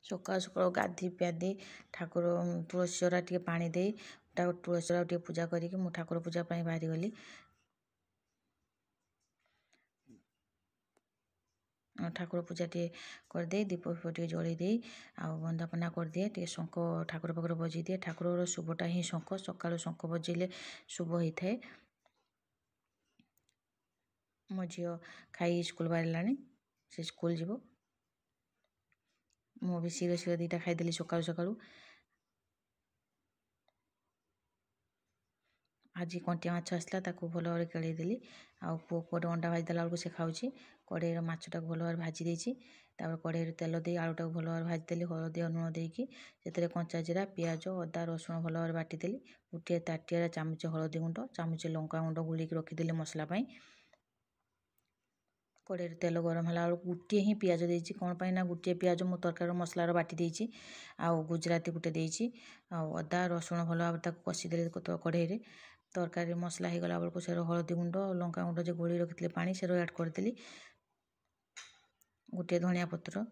सकाल सकाल गाधी पाधी ठाकुर तुलसी चौरा टे पानी दे तुलसी चौरा टे पूजा करी मु ठाकुर पूजा बाहरी गली ठाकुर पूजा टे करदे दीप फीप टे जलई दे वंदापना करदिए टे शंख ठाकुर पाखे बजई दिए ठाकुर शुभटा ही शंख सकाल शंख बजेले शुभ होता है। मो झी खाई स्कूल बाहर से स्कूल जीव मु भी शीघ्र शीघ्र दीटा खाईदेली सकालू सकालू आज कंटिया माछ आसला ताकू भल भाव केड़देली आउ पुओ को अंडा भाजी देला बेलू से खाऊँ कड़े माछटा भल भाव भाजी देती कड़े तेल दे आलूटा भल भाव भाजीदेली हलदी लुण देकी से कंचा जीरा पियाज अदा रसुण भल भाव बाटिदेली गोटे ताटिया चामचे हलदी गुंड चामचे लंका गुंड गुलिक रखीदेली मसला कड़े तेल गरम है गोटे ही पियाज देती कौन पाई ना गोटे पियाज मो तरकारी मसलार बाटी देती आउ गुजराती गोटे देती अदा रसुण भल भाव कषिदेली कड़े तरकारी मसला हो गला बेलू से हलदी गुंड लंका गुंड जो गोली रखी पानी से ऐड करदेली गोटे धनिया पत्र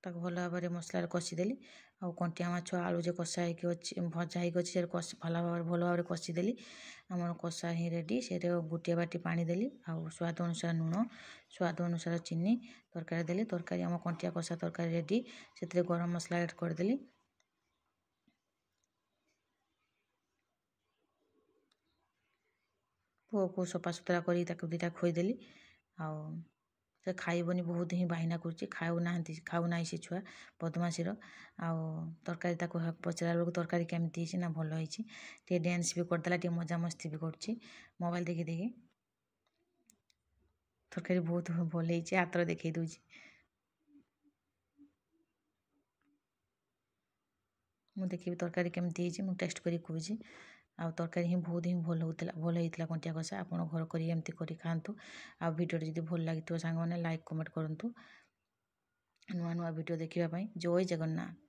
ताको भल भाव में मसलार कषिदेली आउ कंटिया माछ आलू जो कषा भजा होगी भल भाव में कषिदेली आम कषा ही रेडी से गोटे बाटी पानी देली आउ स्वाद अनुसार लुण स्वाद अनुसार चीनी तरकारी देली तरकारी आम कंटिया कषा तरकारी रेडी से गरम मसला ऐड करदेली पुओ को सफा सुतरा कर दीटा खोईदेली आउ से खाइबनी बहुत ही बाहना खाऊना से छुआ बदमाशीर आउ तरकारी पचरा बेलू तरकारी केमती ना भल होती डांस भी करदेला टे मजा मस्ती भी कर मोबाइल देखी देखी तरकारी बहुत भल हाथ देखई दूची मु देखी तरकारी केमती टेस्ट करी कहूँ आ तरकारी ही बहुत ही भल होता कंटिया कषा आप घर करमती कर खातु आ भिडियो जब भल लगी सांग मैंने लाइक कमेंट करूँ नुआ नुआ भिडियो देखापी जय जगन्नाथ।